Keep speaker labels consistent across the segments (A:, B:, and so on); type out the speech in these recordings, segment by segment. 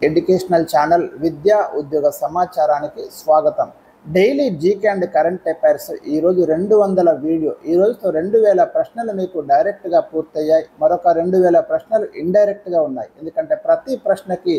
A: Educational channel విద్యా ఉద్యోగ సమాచారానికి స్వాగతం. Daily GK and current affairs ఈరోజు 200 వీడియో. ఈ రోజుతో 2000 ప్రశ్నలు మీకు డైరెక్ట్గా పూర్తయ్యాయి. మరొక 2000 ప్రశ్నలు ఇండైరెక్ట్గా ఉన్నాయి. ఎందుకంటే ప్రతి ప్రశ్నకి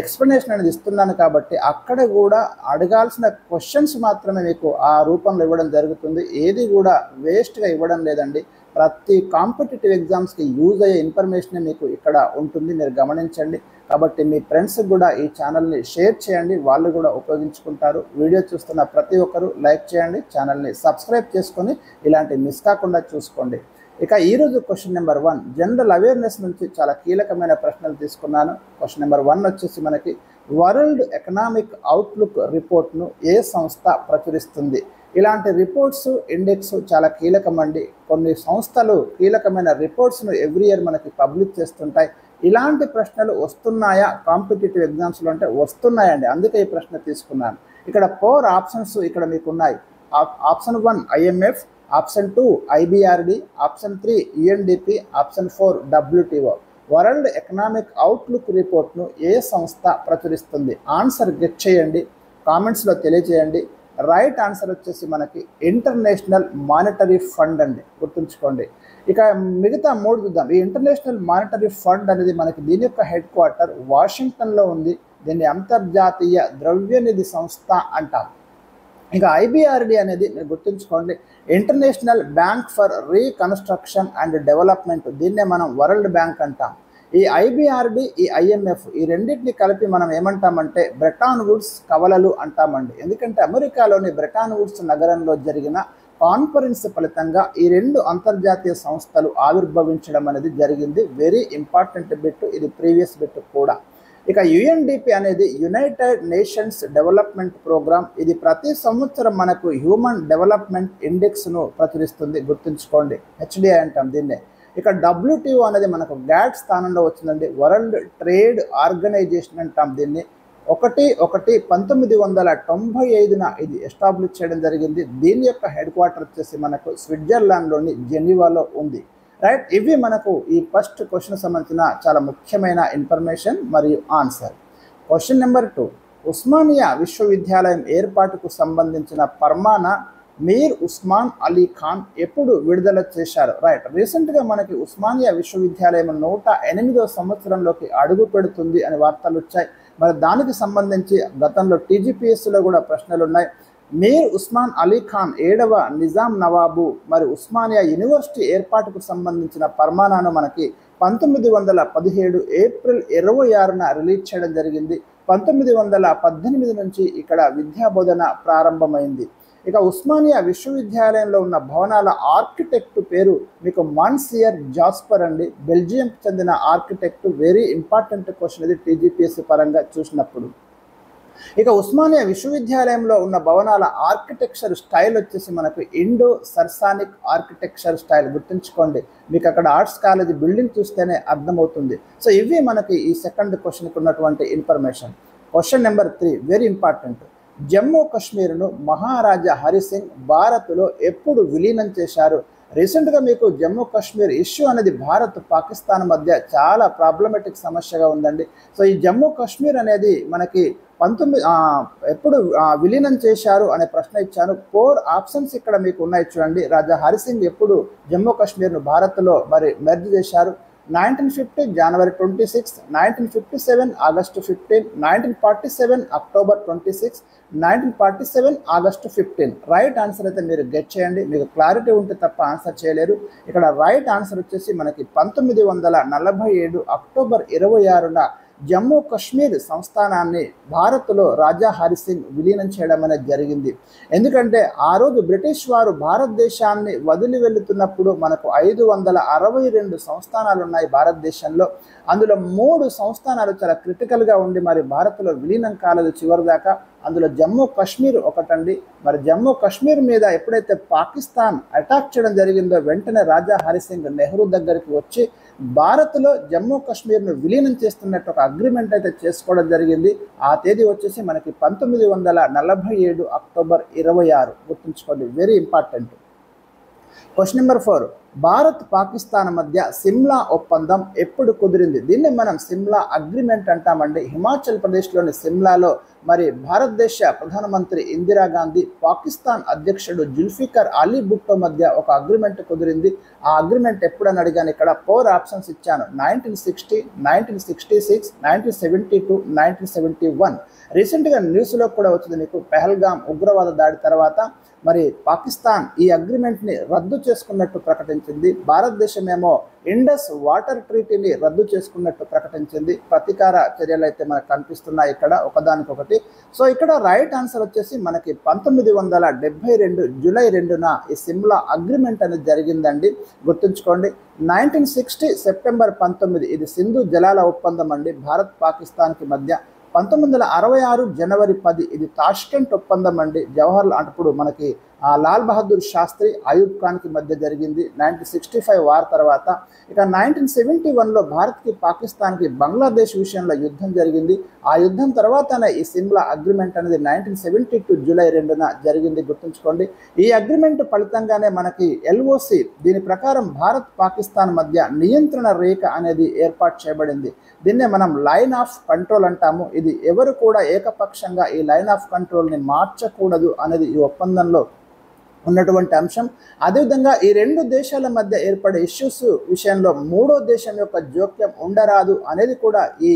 A: ఎక్స్ప్లెనేషన్ అనేది ఇస్తున్నాను కాబట్టి అక్కడ కూడా అడగాల్సిన క్వశ్చన్స్ మాత్రమే మీకు ఆ రూపంలో ఇవ్వడం జరుగుతుంది. ఏది కూడా వేస్ట్గా ఇవ్వడం లేదండి. ప్రతి కాంపిటేటివ్ ఎగ్జామ్స్కి యూజ్ అయ్యే ఇన్ఫర్మేషన్ మీకు ఇక్కడ ఉంటుంది, మీరు గమనించండి. కాబట్టి మీ ఫ్రెండ్స్కి కూడా ఈ ఛానల్ని షేర్ చేయండి, వాళ్ళు కూడా ఉపయోగించుకుంటారు. వీడియో చూస్తున్న ప్రతి ఒక్కరూ లైక్ చేయండి, ఛానల్ని సబ్స్క్రైబ్ చేసుకొని ఇలాంటి మిస్ కాకుండా చూసుకోండి. ఇక ఈరోజు క్వశ్చన్ నెంబర్ 1 జనరల్ అవేర్నెస్ నుంచి చాలా కీలకమైన ప్రశ్నలు తీసుకున్నాను. క్వశ్చన్ నెంబర్ 1 వచ్చేసి మనకి వరల్డ్ ఎకనామిక్ అవుట్లుక్ రిపోర్ట్ను ఏ సంస్థ ప్రచురిస్తుంది? ఇలాంటి రిపోర్ట్స్ ఇండెక్స్ చాలా కీలకమండి. కొన్ని సంస్థలు కీలకమైన రిపోర్ట్స్ను ఎవ్రీ ఇయర్ మనకి పబ్లిష్ చేస్తుంటాయి. ఇలాంటి ప్రశ్నలు వస్తున్నాయా కాంపిటేటివ్ ఎగ్జామ్స్లో అంటే వస్తున్నాయండి, అందుకే ఈ ప్రశ్న తీసుకున్నాను. ఇక్కడ 4 ఆప్షన్స్ ఇక్కడ మీకు ఉన్నాయి. Option 1 IMF, option 2 IBRD, option 3 UNDP, option 4 WTO. World economic outlook రిపోర్ట్ను ఏ సంస్థ ప్రచురిస్తుంది? ఆన్సర్ గెట్ చేయండి, కామెంట్స్లో తెలియజేయండి. రైట్ ఆన్సర్ వచ్చేసి మనకి ఇంటర్నేషనల్ మానిటరీ ఫండ్ అండి, గుర్తుంచుకోండి. ఇక మిగతా 3 చూద్దాం. ఈ ఇంటర్నేషనల్ మానిటరీ ఫండ్ అనేది మనకి దీని యొక్క హెడ్ క్వార్టర్ వాషింగ్టన్లో ఉంది. దీన్ని అంతర్జాతీయ ద్రవ్యనిధి సంస్థ అంటాం. ఇక IBRD అనేది మీరు గుర్తుంచుకోండి, international bank for reconstruction and development. దీన్నే మనం వరల్డ్ బ్యాంక్ అంటాం. ఈ IBRD, ఈ IMF ఈ రెండింటిని కలిపి మనం ఏమంటామంటే బ్రెటాన్ వుడ్స్ కవలలు అంటామండి. ఎందుకంటే అమెరికాలోని బ్రెటాన్ వుడ్స్ నగరంలో జరిగిన కాన్ఫరెన్స్ ఫలితంగా ఈ 2 అంతర్జాతీయ సంస్థలు ఆవిర్భవించడం అనేది జరిగింది. వెరీ ఇంపార్టెంట్ బిట్, ఇది ప్రీవియస్ బిట్ కూడా. ఇక UNDP అనేది యునైటెడ్ నేషన్స్ డెవలప్మెంట్ ప్రోగ్రామ్. ఇది ప్రతి సంవత్సరం మనకు హ్యూమన్ డెవలప్మెంట్ ఇండెక్స్ను ప్రచురిస్తుంది, గుర్తుంచుకోండి. HDI అంటాం దీన్నే. ఇక WTO అనేది మనకు గ్యాట్ స్థానంలో వచ్చిందండి, వరల్డ్ ట్రేడ్ ఆర్గనైజేషన్ అంటాం దీన్ని. 1995 ఇది ఎస్టాబ్లిష్ చేయడం జరిగింది. దీని యొక్క హెడ్ క్వార్టర్ వచ్చేసి మనకు స్విట్జర్లాండ్లోని జెనీవాలో ఉంది. రైట్, ఇవి మనకు ఈ ఫస్ట్ క్వశ్చన్ సంబంధించిన చాలా ముఖ్యమైన ఇన్ఫర్మేషన్ మరియు ఆన్సర్. క్వశ్చన్ నెంబర్ 2 ఉస్మానియా విశ్వవిద్యాలయం ఏర్పాటుకు సంబంధించిన ఫర్మానా మీర్ ఉస్మాన్ అలీ ఖాన్ ఎప్పుడు విడుదల చేశారు? రైట్, రీసెంట్గా మనకి ఉస్మానియా విశ్వవిద్యాలయం 108వ సంవత్సరంలోకి అడుగు పెడుతుంది అని వార్తలు వచ్చాయి. మరి దానికి సంబంధించి గతంలో TGPSలో కూడా ప్రశ్నలు ఉన్నాయి. మీర్ ఉస్మాన్ అలీ ఖాన్ 7వ నిజాం నవాబు మరి ఉస్మానియా యూనివర్సిటీ ఏర్పాటుకు సంబంధించిన ఫర్మానాను మనకి 1917 ఏప్రిల్ 26న రిలీజ్ చేయడం జరిగింది. 1918 నుంచి ఇక్కడ విద్యాబోధన ప్రారంభమైంది. ఇక ఉస్మానియా విశ్వవిద్యాలయంలో ఉన్న భవనాల ఆర్కిటెక్ట్ పేరు మీకు మాన్సియర్ జాస్పర్ అండి, బెల్జియంకి చెందిన ఆర్కిటెక్ట్. వెరీ ఇంపార్టెంట్ క్వశ్చన్ ఇది TGPSC పరంగా చూసినప్పుడు. ఇక ఉస్మానియా విశ్వవిద్యాలయంలో ఉన్న భవనాల ఆర్కిటెక్చర్ స్టైల్ వచ్చేసి మనకు ఇండో సర్సానిక్ ఆర్కిటెక్చర్ స్టైల్, గుర్తుంచుకోండి. మీకు అక్కడ ఆర్ట్స్ కాలేజ్ బిల్డింగ్ చూస్తేనే అర్థమవుతుంది. సో ఇవి మనకి ఈ సెకండ్ క్వశ్చన్కి ఉన్నటువంటి information. Question number 3 very important. Jammu కాశ్మీర్ను మహారాజా హరిసింగ్ భారత్లో ఎప్పుడు విలీనం చేశారు? రీసెంట్గా మీకు జమ్మూ కాశ్మీర్ ఇష్యూ అనేది భారత్ పాకిస్తాన్ మధ్య చాలా ప్రాబ్లమెటిక్ సమస్యగా ఉందండి. సో ఈ జమ్మూ కాశ్మీర్ అనేది మనకి ఎప్పుడు విలీనం చేశారు అనే ప్రశ్న ఇచ్చాను. 4 ఆప్షన్స్ ఇక్కడ మీకు ఉన్నాయి చూడండి. రాజా హరిసింగ్ ఎప్పుడు జమ్మూ కాశ్మీర్ను భారత్లో మరి మెర్జ్ చేశారు? 1950 జనవరి 26, 1957 August 15, 1947 October 26, 1947 August 15. Right answer అయితే మీరు గెట్ చేయండి, మీకు క్లారిటీ ఉంటే తప్ప ఆన్సర్ చేయలేరు. ఇక్కడ రైట్ ఆన్సర్ వచ్చేసి మనకి 1947 అక్టోబర్ 26న జమ్మూ కాశ్మీర్ సంస్థానాన్ని భారత్లో రాజా హరిసింగ్ విలీనం చేయడం అనేది జరిగింది. ఎందుకంటే ఆ రోజు బ్రిటిష్ వారు భారతదేశాన్ని వదిలి వెళుతున్నప్పుడు మనకు 562 సంస్థానాలు ఉన్నాయి భారతదేశంలో. అందులో 3 సంస్థానాలు చాలా క్రిటికల్గా ఉండి మరి భారత్లో విలీనం కాలేదు చివరిదాకా. అందులో జమ్మూ కాశ్మీర్ ఒకటండి. మరి జమ్మూ కాశ్మీర్ మీద ఎప్పుడైతే పాకిస్తాన్ అటాక్ చేయడం జరిగిందో వెంటనే రాజా హరిసింగ్ నెహ్రూ దగ్గరికి వచ్చి భారత్లో జమ్మూ కాశ్మీర్ను విలీనం చేస్తున్నట్టు ఒక అగ్రిమెంట్ అయితే చేసుకోవడం జరిగింది. ఆ తేదీ వచ్చేసి మనకి 1947 అక్టోబర్ 26, గుర్తుంచుకోండి, very important. Question number 4 Bharat Pakistan మధ్య సిమ్లా ఒప్పందం ఎప్పుడు కుదిరింది? దీన్ని మనం సిమ్లా అగ్రిమెంట్ అంటామండి. హిమాచల్ ప్రదేశ్లోని సిమ్లాలో మరి భారతదేశ ప్రధానమంత్రి ఇందిరాగాంధీ పాకిస్తాన్ అధ్యక్షుడు జుల్ఫికర్ అలీ భుట్టో మధ్య ఒక అగ్రిమెంట్ కుదిరింది. ఆ అగ్రిమెంట్ ఎప్పుడని అడిగాను. ఇక్కడ 4 ఆప్షన్స్ ఇచ్చాను. 1960, 1966, 1972, 1971. రీసెంట్గా న్యూస్లో కూడా వచ్చింది మీకు. పెహల్గాం ఉగ్రవాద దాడి తర్వాత మరి పాకిస్తాన్ ఈ అగ్రిమెంట్ని రద్దు చేసుకున్నట్టు ప్రకటించింది. భారతదేశమేమో ఇండస్ వాటర్ ట్రీటీని రద్దు చేసుకున్నట్టు ప్రకటించింది. ప్రతీకార చర్యలు అయితే మనకు కనిపిస్తున్నాయి ఇక్కడ ఒకదానికొకటి. సో ఇక్కడ రైట్ ఆన్సర్ వచ్చేసి మనకి 1972 జూలై 2న ఈ సిమ్లా అగ్రిమెంట్ అనేది జరిగిందండి. గుర్తుంచుకోండి. 1960 సెప్టెంబర్ 19 ఇది సింధు జలాల ఒప్పందం అండి భారత్ పాకిస్తాన్కి మధ్య. 1966 జనవరి 10 ఇది తాష్కెంట్ ఒప్పందం అండి. జవహర్లాల్ అప్పుడు మనకి లాల్ బహదూర్ శాస్త్రి అయూబ్ ఖాన్కి మధ్య జరిగింది 1965 వార్ తర్వాత. ఇక 1971లో భారత్కి పాకిస్తాన్కి బంగ్లాదేశ్ విషయంలో యుద్ధం జరిగింది. ఆ యుద్ధం తర్వాతనే ఈ సిమ్లా అగ్రిమెంట్ అనేది 1972 జూలై 2న జరిగింది. గుర్తుంచుకోండి. ఈ అగ్రిమెంట్ ఫలితంగానే మనకి ఎల్ఓసి దీని ప్రకారం భారత్ పాకిస్తాన్ మధ్య నియంత్రణ రేఖ అనేది ఏర్పాటు చేయబడింది. దీన్నే మనం లైన్ ఆఫ్ కంట్రోల్ అంటాము. ఇది ఎవరు కూడా ఏకపక్షంగా ఈ లైన్ ఆఫ్ కంట్రోల్ని మార్చకూడదు అనేది ఈ ఒప్పందంలో ఉన్నటువంటి అంశం. అదేవిధంగా ఈ రెండు దేశాల మధ్య ఏర్పడే ఇష్యూస్ విషయంలో మూడో దేశం యొక్క జోక్యం ఉండరాదు అనేది కూడా ఈ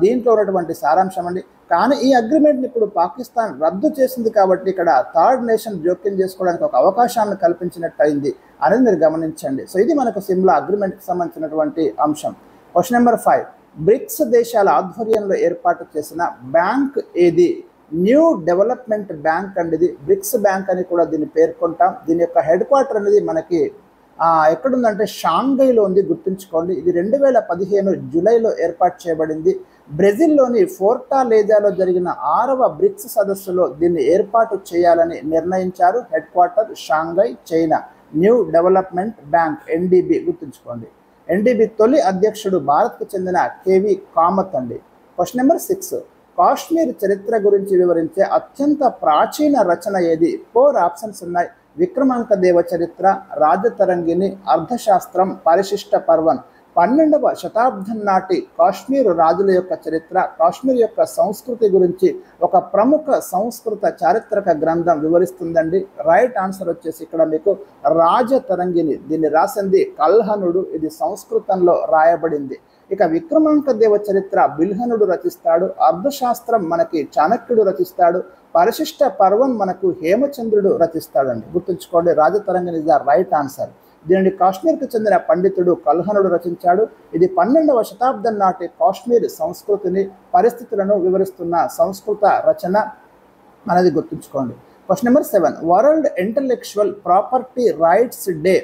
A: దీంట్లో ఉన్నటువంటి సారాంశం అండి. కానీ ఈ అగ్రిమెంట్ని ఇప్పుడు పాకిస్తాన్ రద్దు చేసింది కాబట్టి ఇక్కడ థర్డ్ నేషన్ జోక్యం చేసుకోవడానికి ఒక అవకాశాన్ని కల్పించినట్టు అయింది అనేది మీరు గమనించండి. సో ఇది మనకు సిమ్లా అగ్రిమెంట్కి సంబంధించినటువంటి అంశం. Question number 5. బ్రిక్స్ దేశాల ఆధ్వర్యంలో ఏర్పాటు చేసిన బ్యాంక్ ఏది? న్యూ డెవలప్మెంట్ బ్యాంక్ అండి. ఇది బ్రిక్స్ బ్యాంక్ అని కూడా దీన్ని పేర్కొంటాం. దీని యొక్క హెడ్ క్వార్టర్ అనేది మనకి ఎక్కడుందంటే షాంఘైలో ఉంది. గుర్తుంచుకోండి. ఇది 2015 జూలైలో ఏర్పాటు చేయబడింది. బ్రెజిల్లోని ఫోర్టాలేజాలో జరిగిన 6వ బ్రిక్స్ సదస్సులో దీన్ని ఏర్పాటు చేయాలని నిర్ణయించారు. Head quarter Shanghai, China. New development bank NDB. గుర్తుంచుకోండి. ఎన్డీబీ తొలి అధ్యక్షుడు భారత్కు చెందిన కేవి కామత్ అండి. Question number 6. కాశ్మీర్ చరిత్ర గురించి వివరించే అత్యంత ప్రాచీన రచన ఏది? 4 ఆప్షన్స్ ఉన్నాయి. విక్రమాంక దేవ చరిత్ర, రాజతరంగిణి, అర్థశాస్త్రం, పరిశిష్ట పర్వన్. 12వ శతాబ్దం నాటి కాశ్మీర్ రాజుల యొక్క చరిత్ర, కాశ్మీర్ యొక్క సంస్కృతి గురించి ఒక ప్రముఖ సంస్కృత చారిత్రక గ్రంథం వివరిస్తుందండి. రైట్ ఆన్సర్ వచ్చేసి ఇక్కడ మీకు రాజతరంగిణి. దీన్ని రాసింది కల్హనుడు. ఇది సంస్కృతంలో రాయబడింది. ఇక విక్రమాంక దేవ చరిత్ర బిల్హనుడు రచిస్తాడు. అర్థశాస్త్రం మనకి చాణక్యుడు రచిస్తాడు. పరిశిష్ట పర్వన్ మనకు హేమచంద్రుడు రచిస్తాడండి. గుర్తుంచుకోండి. Rajatarangini is the right answer. దీనిని కాశ్మీర్కు చెందిన పండితుడు కల్హనుడు రచించాడు. ఇది 12వ శతాబ్దం నాటి కాశ్మీర్ సంస్కృతిని, పరిస్థితులను వివరిస్తున్న సంస్కృత రచన అనేది గుర్తుంచుకోండి. Question number 7. World intellectual property rights day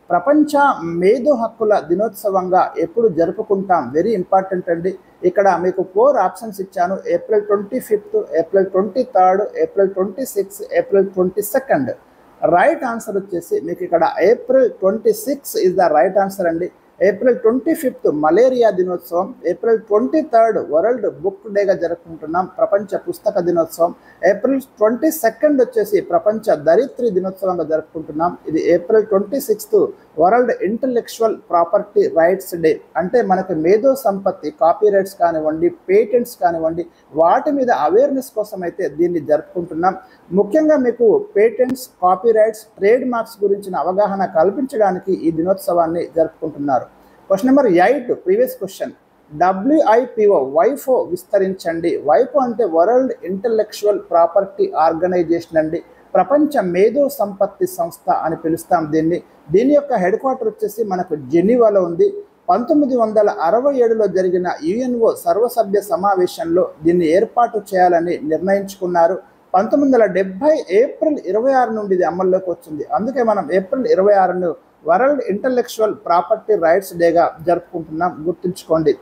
A: ప్రపంచ మేధో హక్కుల దినోత్సవంగా ఎప్పుడు జరుపుకుంటాం? వెరీ ఇంపార్టెంట్ అండి. ఇక్కడ మీకు 4 ఆప్షన్స్ ఇచ్చాను. April 25, April 23, April 26, April 22. Right answer వచ్చేసి మీకు ఇక్కడ April 26 is the right answer అండి. ఏప్రిల్ 25 మలేరియా దినోత్సవం. ఏప్రిల్ 23 వరల్డ్ బుక్ డేగా జరుపుకుంటున్నాం, ప్రపంచ పుస్తక దినోత్సవం. ఏప్రిల్ 22 వచ్చేసి ప్రపంచ ధరిత్రి దినోత్సవంగా జరుపుకుంటున్నాం. ఇది April 26 world intellectual property rights day. అంటే మనకు మేధో సంపత్తి, కాపీ రైట్స్ కానివ్వండి, పేటెంట్స్ కానివ్వండి, వాటి మీద అవేర్నెస్ కోసం అయితే దీన్ని జరుపుకుంటున్నాం. ముఖ్యంగా మీకు patents, copy rights, trade marks గురించిన అవగాహన కల్పించడానికి ఈ దినోత్సవాన్ని జరుపుకుంటున్నారు. Question number 8 previous question. WIPO వైఫో విస్తరించండి. వైఫో అంటే వరల్డ్ ఇంటలెక్చువల్ ప్రాపర్టీ ఆర్గనైజేషన్ అండి. ప్రపంచ మేధో సంపత్తి సంస్థ అని పిలుస్తాం దీన్ని. దీని యొక్క హెడ్ క్వార్టర్ వచ్చేసి మనకు జెనీవాలో ఉంది. 1967లో జరిగిన యుఎన్ఓ సర్వసభ్య సమావేశంలో దీన్ని ఏర్పాటు చేయాలని నిర్ణయించుకున్నారు. 1970 ఏప్రిల్ 26 నుండి ఇది అమల్లోకి వచ్చింది. అందుకే మనం ఏప్రిల్ 26ను వరల్డ్ ఇంటలెక్చువల్ ప్రాపర్టీ రైట్స్ డేగా జరుపుకుంటున్నాం. గుర్తుంచుకోండి.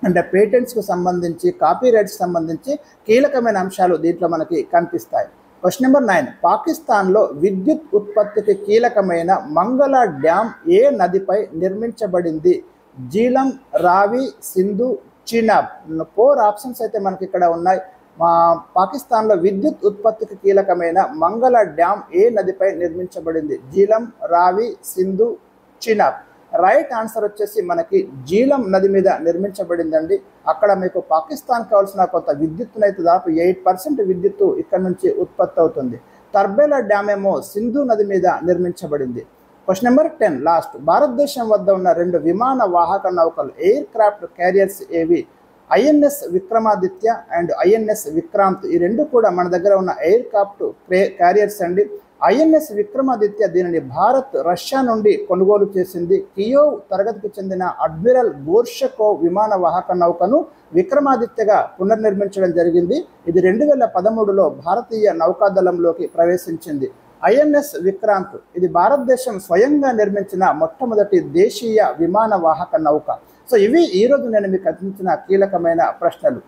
A: అంటే పేటెంట్స్కు సంబంధించి, కాపీ రైట్స్కి సంబంధించి కీలకమైన అంశాలు దీంట్లో మనకి కనిపిస్తాయి. Question number 9. పాకిస్తాన్లో విద్యుత్ ఉత్పత్తికి కీలకమైన మంగళ డ్యామ్ ఏ నదిపై నిర్మించబడింది? జీలం, రావి, సింధు, చీనాబ్. 4 ఆప్షన్స్ అయితే మనకి ఇక్కడ ఉన్నాయి. పాకిస్తాన్లో విద్యుత్ ఉత్పత్తికి కీలకమైన మంగళ డ్యామ్ ఏ నదిపై నిర్మించబడింది? జీలం, రావి, సింధు, చినాబ్. రైట్ ఆన్సర్ వచ్చేసి మనకి జీలం నది మీద నిర్మించబడిందండి. అక్కడ మీకు పాకిస్తాన్ కావాల్సిన కొంత విద్యుత్తునైతే దాదాపు 8% విద్యుత్తు ఇక్కడ నుంచి ఉత్పత్తి అవుతుంది. తర్బేలా డ్యామ్ ఏమో సింధు నది మీద నిర్మించబడింది. Question number 10 last. భారతదేశం వద్ద ఉన్న 2 విమాన వాహక నౌకలు ఎయిర్ క్రాఫ్ట్ క్యారియర్స్ ఏవి? INS Vikramaditya and INS Vikrant. ఈ రెండు కూడా మన దగ్గర ఉన్న ఎయిర్ క్రాఫ్ట్ క్యారియర్స్ అండి. ఐఎన్ఎస్ విక్రమాదిత్య దీనిని భారత్ రష్యా నుండి కొనుగోలు చేసింది. కియోవ్ తరగతికి చెందిన అడ్మిరల్ గోర్షకోవ్ విమాన వాహక నౌకను విక్రమాదిత్యగా పునర్నిర్మించడం జరిగింది. ఇది 2013లో భారతీయ నౌకాదళంలోకి ప్రవేశించింది. ఐఎన్ఎస్ విక్రాంత్ ఇది భారతదేశం స్వయంగా నిర్మించిన మొట్టమొదటి దేశీయ విమాన వాహక నౌక. సో ఇవి ఈరోజు నేను మీకు అందించిన కీలకమైన ప్రశ్నలు.